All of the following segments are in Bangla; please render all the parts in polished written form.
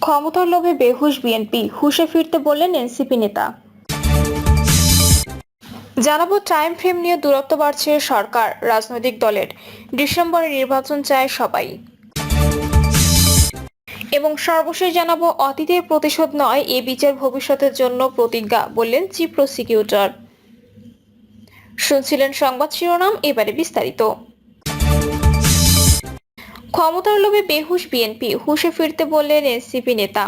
ক্ষমতার লোভে বেহুশ বিএনপি, হুঁশে ফিরতে বললেন এনসিপি নেতা। জানাবো টাইম ফ্রেম নিয়ে দূরত্ব বাড়ছে সরকার রাজনৈতিক দলের, ডিসেম্বরে নির্বাচন চায় সবাই। এবং সর্বশেষ জানাবো অতীতের প্রতিশোধ নয়, এ বিচার ভবিষ্যতের জন্য প্রতিজ্ঞা, বললেন চিফ প্রসিকিউটর। শুনছিলেন সংবাদ শিরোনাম, এবারে বিস্তারিত। ক্ষমতার লোভে বেহুশ বিএনপি, হুঁশে ফিরতে বললেন এনসিপি নেতা।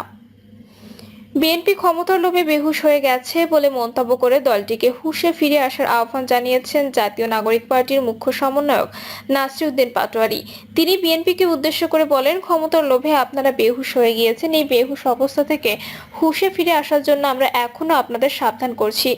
বিএনপি ক্ষমতার লোভে বেহুশ হয়ে গেছে বলে মন্তব্য করে দলটিকে হুঁশে ফিরে আসার আহ্বান জানিয়েছেন জাতীয় নাগরিক পার্টির মুখ্য সমন্বয়ক নাসিরউদ্দিন পাটোয়ারি। তিনি বিএনপিকে উদ্দেশ্য করে বলেন, ক্ষমতার লোভে আপনারা বেহুশ হয়ে গিয়েছেন। এই বেহুশ অবস্থা থেকে হুঁশে ফিরে আসার জন্য আমরা এখনো আপনাদের সাবধান করছি।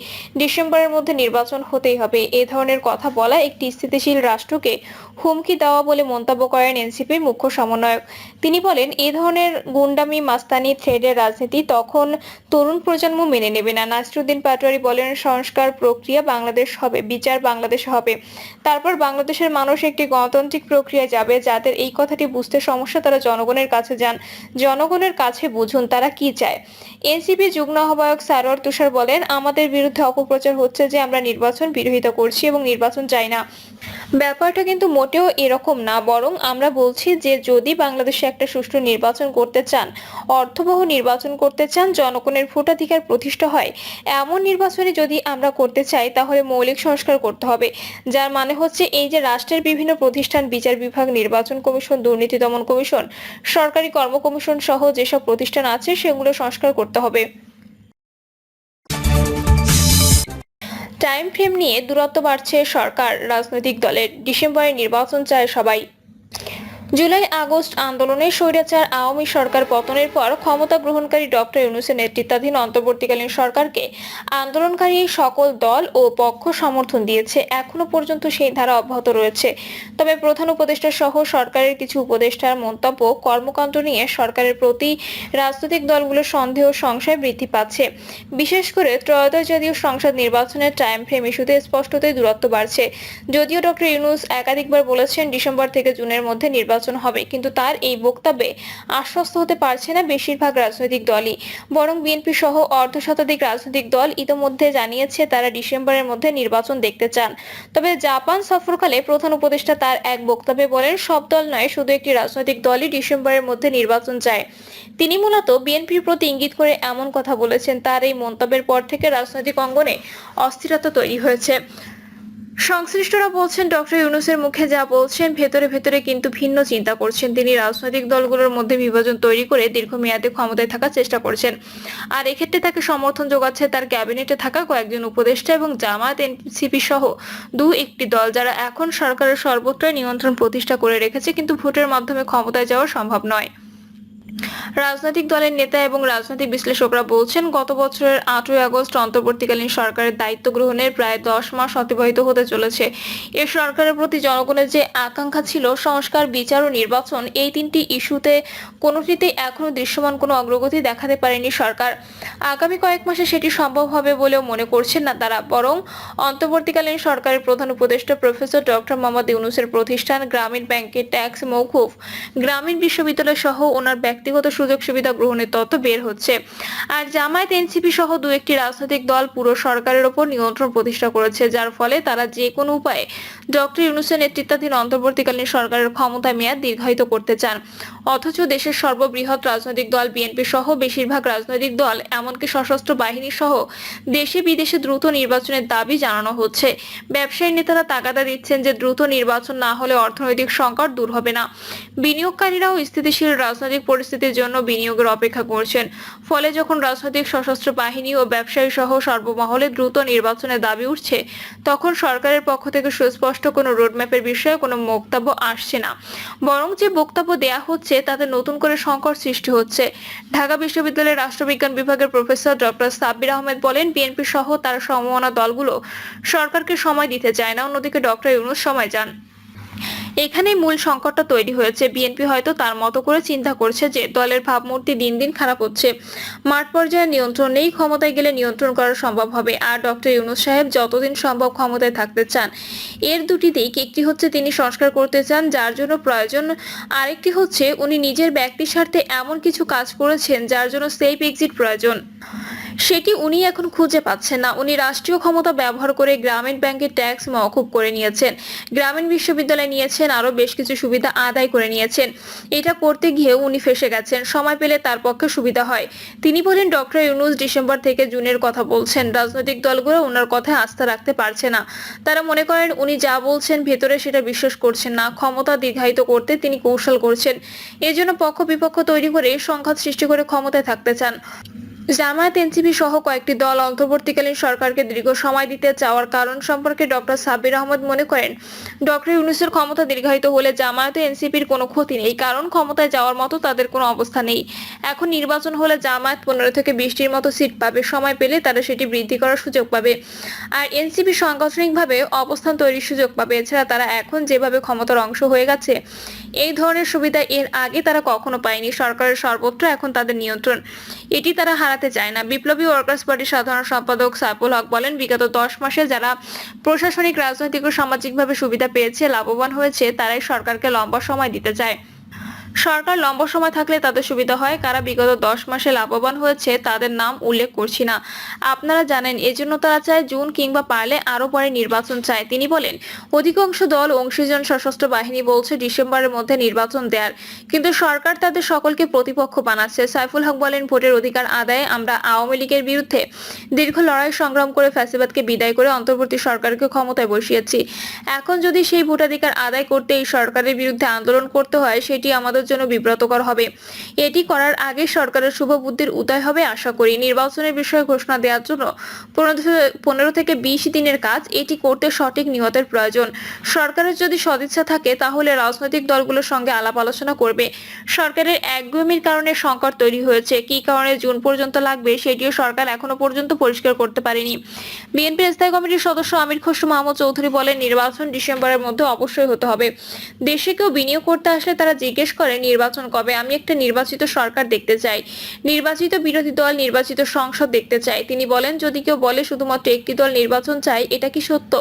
ডিসেম্বরের মধ্যে নির্বাচন হতেই হবে। এ ধরনের কথা বলা একটি স্থিতিশীল রাষ্ট্রকে হুমকি দেওয়া বলে মন্তব্য করেন এনসিপির মুখ্য সমন্বয়ক। তিনি বলেন, এ ধরনের গুন্ডামি, মাস্তানি, থ্রেডের রাজনীতি তখন তরুণ প্রজন্ম মেনে নেবে না। নাসিরউদ্দিন পাটোয়ারি বলেন, সংস্কার প্রক্রিয়া বাংলাদেশ হবে, বিচার বাংলাদেশ হবে, তারপর বাংলাদেশের মানুষ একটি গণতান্ত্রিক প্রক্রিয়ায় যাবে। যাদের এই কথাটি বুঝতে সমস্যা তারা জনগণের কাছে যান, জনগণের কাছে বুঝুন তারা কি চায়। এনসিপি যুগ্ম আহ্বায়ক সারোয়ার তুষার বলেন, আমাদের বিরুদ্ধে অপপ্রচার হচ্ছে যে আমরা নির্বাচন বিরোধিতা করছি এবং নির্বাচন চাই না। ব্যাপারটা কিন্তু মোটেও এরকম না, বরং আমরা বলছি যে যদি বাংলাদেশে একটা সুষ্ঠু নির্বাচন করতে চান, অর্থবহ নির্বাচন করতে চান, জনগণের ভোটাধিকার প্রতিষ্ঠা হয় এমন নির্বাচনে যদি আমরা করতে চাই, তাহলে মৌলিক সংস্কার করতে হবে। যার মানে হচ্ছে এই যে রাষ্ট্রের বিভিন্ন প্রতিষ্ঠান, বিচার বিভাগ, নির্বাচন কমিশন, দুর্নীতি দমন কমিশন, সরকারি কর্ম কমিশন সহ যেসব প্রতিষ্ঠান আছে সেগুলো সংস্কার করতে হবে। টাইম ফ্রেম নিয়ে দূরত্ব বাড়ছে সরকার রাজনৈতিক দলের, ডিসেম্বরে নির্বাচন চায় সবাই। জুলাই আগস্ট আন্দোলনে স্বৈরাচার আওয়ামী সরকার পতনের পর ক্ষমতা গ্রহণকারী ডক্টর ইউনূসের নেতৃত্বাধীন অন্তর্বর্তীকালীন সরকারকে আন্দোলনকারী সকল দল ও পক্ষ সমর্থন দিয়েছে। এখনো পর্যন্ত সেই ধারা অব্যাহত রয়েছে। তবে প্রধান উপদেষ্টা সহ সরকারের কিছু উপদেষ্টার মন্তব্য, কর্মকাণ্ড নিয়ে সরকারের প্রতি রাজনৈতিক দলগুলোর সন্দেহ সংশয় বৃদ্ধি পাচ্ছে। বিশেষ করে ত্রয়োদশ জাতীয় সংসদ নির্বাচনের টাইম ফ্রেম ইস্যুতে স্পষ্টতই দূরত্ব বাড়ছে। যদিও ডক্টর ইউনূস একাধিকবার বলেছেন ডিসেম্বর থেকে জুনের মধ্যে নির্বাচন হবে, কিন্তু তার এই বক্তব্যে আশ্বস্ত হতে পারছে না বেশিরভাগ রাজনৈতিক দলই। বরং বিএনপি সহ অর্ধশতাধিক রাজনৈতিক দল ইতোমধ্যে জানিয়েছে তারা ডিসেম্বরের মধ্যে নির্বাচন দেখতে চান। তবে জাপান সফরকালে প্রধান উপদেষ্টা তার এক বক্তব্যে বলেন, সব দল নয়, শুধু একটি রাজনৈতিক দলই ডিসেম্বরের মধ্যে নির্বাচন চায়। তিনি মূলত বিএনপির প্রতি ইঙ্গিত করে এমন কথা বলেছেন। তার এই মন্তব্যের পর থেকে রাজনৈতিক অঙ্গনে অস্থিরতা তৈরি হয়েছে। সংশ্লিষ্টরা বলছেন, ডক্টর ইউনূসের মুখে যা বলছেন, ভেতরে ভেতরে কিন্তু ভিন্ন চিন্তা করছেন। তিনি রাজনৈতিক দলগুলোর মধ্যে বিভাজন তৈরি করে দীর্ঘমেয়াদে ক্ষমতায় থাকার চেষ্টা করছেন। আর এক্ষেত্রে তাকে সমর্থন যোগাচ্ছে তার ক্যাবিনেটে থাকা কয়েকজন উপদেষ্টা এবং জামায়াত, এনসিপি সহ একটি দল, যারা এখন সরকারের সর্বত্রই নিয়ন্ত্রণ প্রতিষ্ঠা করে রেখেছে, কিন্তু ভোটের মাধ্যমে ক্ষমতায় যাওয়া সম্ভব নয়। রাজনৈতিক দলের নেতা এবং রাজনৈতিক বিশ্লেষকরা বলছেন, গত বছরের 8ই আগস্ট অন্তর্বর্তীকালীন সরকারের দায়িত্ব গ্রহণের প্রায় 10 মাস অতিবাহিত হতে চলেছে। এ সরকারের প্রতি জনগণের যে আকাঙ্ক্ষা ছিল, সংস্কার, বিচার ও নির্বাচন, এই তিনটি ইস্যুতে কোনোটিতেই এখনো দৃশ্যমান কোনো অগ্রগতি দেখাতে পারেনি সরকার। আগামী কয়েক মাসে সেটি সম্ভব হবে বলেও মনে করছেন না তারা। বরং অন্তর্বর্তীকালীন সরকারের প্রধান উপদেষ্টা প্রফেসর ডক্টর মোহাম্মদ ইউনূসের প্রতিষ্ঠান গ্রামীণ ব্যাংকের ট্যাক্স মওকুফ, গ্রামীণ বিশ্ববিদ্যালয় সহ ওনার ব্যক্তিগত সুযোগ সুবিধা গ্রহণের তথ্য বের হচ্ছে। আর জামায়াত, এনসিপি সহ একটি রাজনৈতিক দল পুরো সরকারের উপর নিয়ন্ত্রণ প্রতিষ্ঠা করেছে, যার ফলে তারা যে কোনো উপায়ে ডক্টর ইউনূসের নেতৃত্বাধীন অন্তর্বর্তীকালীন সরকারের ক্ষমতা মেয়াদ দীর্ঘায়িত করতে চান। অথচ দেশের সর্ববৃহৎ রাজনৈতিক দল বিএনপি সহ বেশিরভাগ রাজনৈতিক দল, এমনকি সশস্ত্র বাহিনী সহ দেশে বিদেশে দ্রুত নির্বাচনের দাবি জানানো হচ্ছে। ব্যবসায়ী নেতারা তাগাদা দিচ্ছেন যে দ্রুত নির্বাচন না হলে অর্থনৈতিক সংকট দূর হবে না। বিনিয়োগকারীরাও স্থিতিশীল রাজনৈতিক পরিস্থিতির জন্য বিনিয়োগের অপেক্ষা করছেন। ফলে যখন রাজনৈতিক, সশস্ত্র বাহিনী ও ব্যবসায়ী সহ সর্বমহলে দ্রুত নির্বাচনের দাবি উঠছে, তখন সরকারের পক্ষ থেকে সুস্পষ্ট কোনো রোডম্যাপের বিষয়ে কোনো বক্তব্য আসছে না। বরং যে বক্তব্য দেয়া হচ্ছে তাতে নতুন করে সংকট সৃষ্টি হচ্ছে। ঢাকা বিশ্ববিদ্যালয়ের রাষ্ট্রবিজ্ঞান বিভাগের প্রফেসর ডক্টর সাব্বির আহমেদ বলেন, বিএনপি সহ তার সমমনা দলগুলো সরকারকে সময় দিতে চায় না, অন্যদিকে ডক্টর ইউনূস সময় চান। এখানে মূল সংকটটা তৈরি হয়েছে। বিএনপি হয়তো তার মতো করে চিন্তা করছে যে দলের ভাবমূর্তি দিন দিন খারাপ হচ্ছে, মাঠ পর্যায়ে নিয়ন্ত্রণ নেই, ক্ষমতায় গেলে নিয়ন্ত্রণ করা সম্ভব হবে। আর ডক্টর ইউনূস সাহেব যতদিন সম্ভব ক্ষমতায় থাকতে চান। এর দুটি দিক, একটি হচ্ছে তিনি সংস্কার করতে চান যার জন্য প্রয়োজন, আরেকটি হচ্ছে উনি নিজের ব্যক্তি স্বার্থে এমন কিছু কাজ করেছেন যার জন্য সেফ এক্সিট প্রয়োজন, সেটি উনি এখন খুঁজে পাচ্ছেন না। উনি রাষ্ট্রীয় ক্ষমতা ব্যবহার করে গ্রামীণ ব্যাংকের ট্যাক্স মওকুফ করে নিয়েছেন, গ্রামীণ বিশ্ববিদ্যালয় নিয়েছেন, আরো বেশ কিছু সুবিধা আদায় করে নিয়েছেন। এটা করতে গিয়ে উনি ফেসে গেছেন, সময় পেলে তার পক্ষে সুবিধা হয়। তিনি বলেন ডক্টর ইউনূস ডিসেম্বর থেকে জুনের কথা বলছেন। রাজনৈতিক দলগুলো ওনার কথায় আস্থা রাখতে পারছে না। তারা মনে করেন উনি যা বলছেন ভেতরে সেটা বিশ্বাস করছেন না। ক্ষমতা দীর্ঘায়িত করতে তিনি কৌশল করছেন। এজন্য পক্ষ বিপক্ষ তৈরি করে সংঘাত সৃষ্টি করে ক্ষমতায় থাকতে চান। জামায়াত, এনসিপি সহ কয়েকটি দল অন্তর্বর্তীকালীন সরকারকে দীর্ঘ সময় দিতে চাওয়ার কারণ সম্পর্কে ডক্টর সাব্বির আহমদ মনে করেন, ডক্টর ইউনূসের ক্ষমতা দীর্ঘায়িত হলে জামায়াত ও এনসিপির কোনো ক্ষতি নেই, কারণ ক্ষমতায় যাওয়ার মতো তাদের কোনো অবস্থা নেই। এখন নির্বাচন হলে জামায়াত 15 থেকে 20টির মতো সিট পাবে, সময় পেলে তারা সেটি বৃদ্ধি করার সুযোগ পাবে। আর এনসিপি সাংগঠনিকভাবে অবস্থান তৈরির সুযোগ পাবে। এছাড়া তারা এখন যেভাবে ক্ষমতার অংশ হয়ে গেছে, এই ধরনের সুবিধা এর আগে তারা কখনো পায়নি। সরকারের সর্বত্র এখন তাদের নিয়ন্ত্রণ, এটি তারা হারাতে চায় না। বিপ্লবী ওয়ার্কার্স পার্টির সাধারণ সম্পাদক সাইফুল হক বলেন, বিগত 10 মাসে যারা প্রশাসনিক, রাজনৈতিক ও সামাজিকভাবে সুবিধা পেয়েছে, লাভবান হয়েছে, তারাই সরকারকে লম্বা সময় দিতে চায়। সরকার লম্বা সময় থাকলে তাদের সুবিধা হয়। কারা বিগত 10 মাসে লাভবান হয়েছে তাদের নাম উল্লেখ করছি না, আপনারা জানেন। এজন্য তারা চায় জুন কিংবা পারলে আরো পরে নির্বাচন চায়। তিনি বলেন, অধিকাংশ দল অংশীজন সশস্ত্র বাহিনী বলছে ডিসেম্বরের মধ্যে নির্বাচন দেয়ার, কিন্তু সরকার তাদের সকলকে প্রতিপক্ষ বানাচ্ছে। সাইফুল হক বলেন, ভোটের অধিকার আদায়ে আমরা আওয়ামী লীগের বিরুদ্ধে দীর্ঘ লড়াই সংগ্রাম করে ফ্যাসিবাদকে বিদায় করে অন্তর্বর্তী সরকারকে ক্ষমতায় বসিয়েছি। এখন যদি সেই ভোটাধিকার আদায় করতে এই সরকারের বিরুদ্ধে আন্দোলন করতে হয়, সেটি আমাদের জন্য বিব্রতকর হবে। এটি করার আগে সরকারের শুভ বুদ্ধির উদয় হবে আশা করি। নির্বাচনের বিষয়ে ঘোষণা দেওয়ার জন্য 15 থেকে 20 দিনের কাজ, এটি করতে সঠিক নিয়তের প্রয়োজন। সরকারের যদি সদিচ্ছা থাকে তাহলে রাজনৈতিক দলগুলোর সঙ্গে আলাপ আলোচনা করবে। সরকারের একগুঁয়েমির কারণে সংকট তৈরি হয়েছে, কী কারণে জুন পর্যন্ত লাগবে সেটিও সরকার এখনো পর্যন্ত পরিষ্কার করতে পারেনি। বিএনপির স্থায়ী কমিটির সদস্য আমির খসরু মাহমুদ চৌধুরী বলেন, নির্বাচন ডিসেম্বরের মধ্যে অবশ্যই হতে হবে। দেশে কেউ বিনিয়োগ করতে আসলে তারা জিজ্ঞেস করে নির্বাচন কবে। আমি একটা নির্বাচিত সরকার দেখতে চাই, নির্বাচিত বিরোধী দল, নির্বাচিত সংসদ দেখতে চাই। তিনি বলেন, যদি কেউ বলে শুধুমাত্র একটি দল নির্বাচন চাই, এটা কি সত্য?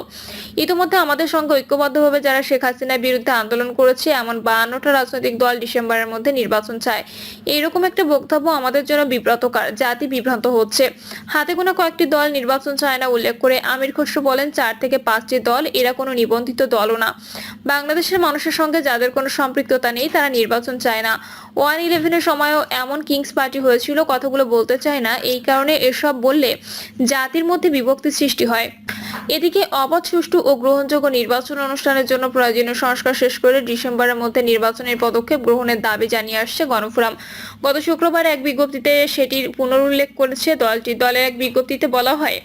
ইতিমধ্যে আমাদের সঙ্গে ঐক্যবদ্ধভাবে যারা শেখ হাসিনার বিরুদ্ধে আন্দোলন করেছে, এমন 52টা রাজনৈতিক দল ডিসেম্বরের মধ্যে নির্বাচন চায়। এইরকম একটা বক্তব্য আমাদের জন্য বিব্রতকর, জাতি বিভ্রান্ত হচ্ছে। হাতে গোনা কয়েকটি দল নির্বাচন চায় না উল্লেখ করে আমির খসরু বলেন, 4 থেকে 5টি দল, এরা কোনো নিবন্ধিত দলও না। বাংলাদেশের মানুষের সঙ্গে যাদের কোনো সম্পৃক্ততা নেই তারা নির্বাচন চায় না। 1/11-এর সময়ও এমন কিংস পার্টি হয়েছিল, কথাগুলো বলতে চায় না। এই কারণে এসব বললে জাতির মধ্যে বিভক্তি সৃষ্টি হয়। এদিকে অবাধ, সুষ্ঠু ও গ্রহণযোগ্য নির্বাচন অনুষ্ঠানের জন্য প্রয়োজনীয় সংস্কার শেষ করে ডিসেম্বরের মধ্যে নির্বাচনের পদক্ষেপ গ্রহণের দাবি জানিয়ে আসছে গণফোরাম। গত শুক্রবার এক বিজ্ঞপ্তিতে সেটির পুনরুল্লেখ করেছে দলটি। দলের এক বিজ্ঞপ্তিতে বলা হয়,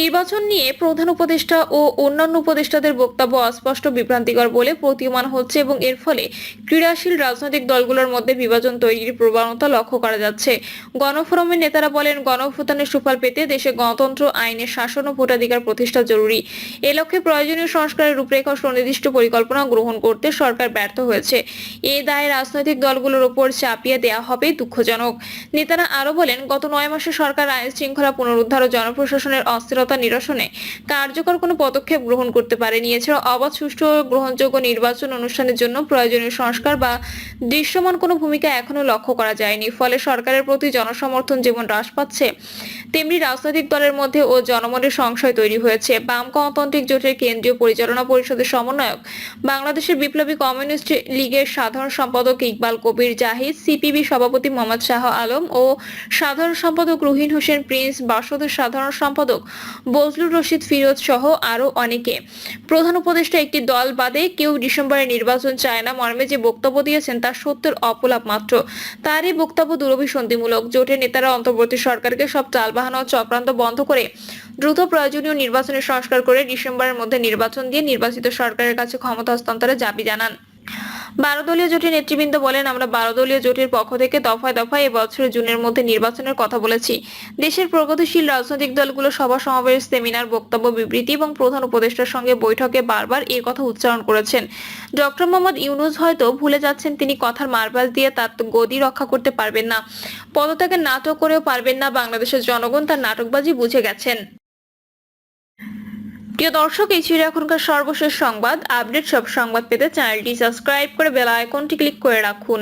নির্বাচন নিয়ে প্রধান উপদেষ্টা ও অন্যান্য উপদেষ্টাদের বক্তব্য অস্পষ্ট, বিভ্রান্তিকর বলে প্রতীয়মান হচ্ছে এবং এর ফলে ক্রিয়াশীল রাজনৈতিক দলগুলোর মধ্যে বিভাজন তৈরির প্রবণতা লক্ষ্য করা যাচ্ছে। গণফোরামের নেতারা বলেন, গণঅভ্যুত্থানের সুফল পেতে দেশে গণতন্ত্র, আইনের শাসন ও ভোটাধিকার প্রতিষ্ঠা জরুরি। এ লক্ষ্যে প্রয়োজনীয় সংস্কারের রূপরেখা ও সুনির্দিষ্ট পরিকল্পনা গ্রহণ করতে সরকার ব্যর্থ হয়েছে। এ দায় রাজনৈতিক দলগুলোর উপর চাপিয়ে দেওয়া হবে, দুঃখজনক। নেতারা আরো বলেন, গত 9 মাসে সরকার আইন শৃঙ্খলা পুনরুদ্ধার ও জনপ্রশাসনের অস্থিরতা নিরসনে কার্যকর কোনো পদক্ষেপ গ্রহণ করতে পারেনি। এছাড়া অবাধ, সুষ্ঠু ও গ্রহণযোগ্য নির্বাচন অনুষ্ঠানের জন্য প্রয়োজনীয় সংস্কার বা দৃশ্যমান কোনো ভূমিকা এখনো লক্ষ্য করা যায়নি। ফলে সরকারের প্রতি জনসমর্থন যেমন হ্রাস পাচ্ছে, তেমনি রাজনৈতিক দলের মধ্যে ও জনমনের সংশয় তৈরি হয়েছে। বাম গণতান্ত্রিক জোটের কেন্দ্রীয় পরিচালনা পরিষদের সমন্বয়ক, বাংলাদেশের বিপ্লবী কমিউনিস্ট লীগের সাধারণ সম্পাদক ইকবাল কবির জাহিদ, সিপিবি সভাপতি মোহাম্মদ শাহ আলম ও সাধারণ সম্পাদক রুহিন হোসেন প্রিন্স, বাসদের সাধারণ সম্পাদক বজলুর রশিদ ফিরোজ সহ আরো অনেকে প্রধান উপদেষ্টা একটি দল বাদে কেউ ডিসেম্বরে নির্বাচন চায় না মর্মে যে বক্তব্য দিয়েছেন তা সত্যের অপলাপ মাত্র। তার এই বক্তব্য দুরভিসন্ধিমূলক। জোটের নেতারা অন্তর্বর্তী সরকারকে সব টালবাহানা ও চক্রান্ত বন্ধ করে দ্রুত প্রয়োজনীয় নির্বাচনের সংস্কার করে ডিসেম্বরের মধ্যে নির্বাচন দিয়ে নির্বাচিত সরকারের কাছে ক্ষমতা হস্তান্তরের দাবি জানান। দলীয় জোটের নেতৃবৃন্দ বলেন, আমরা 12 দলীয় জোটের পক্ষ থেকে দফায় দফায় এবছরের জুনের মধ্যে নির্বাচনের কথা বলেছি। দেশের প্রগতিশীল রাজনৈতিক দলগুলো সভা সমাবেশ, সেমিনার, বক্তব্য, বিবৃতি এবং প্রধান উপদেষ্টার সঙ্গে বৈঠকে বারবার এই কথা উচ্চারণ করেছেন। ডক্টর মোহাম্মদ ইউনূস হয়তো ভুলে যাচ্ছেন তিনি কথার মারপ্যাঁচ দিয়ে তার গদি রক্ষা করতে পারবেন না, পদত্যাগের নাটক করেও পারবেন না। বাংলাদেশের জনগণ তার নাটকবাজি বুঝে গেছেন। প্রিয় দর্শক, এই ছিল এখনকার সর্বশেষ সংবাদ আপডেট। সব সংবাদ পেতে চ্যানেলটি সাবস্ক্রাইব করে বেল আইকনটি ক্লিক করে রাখুন।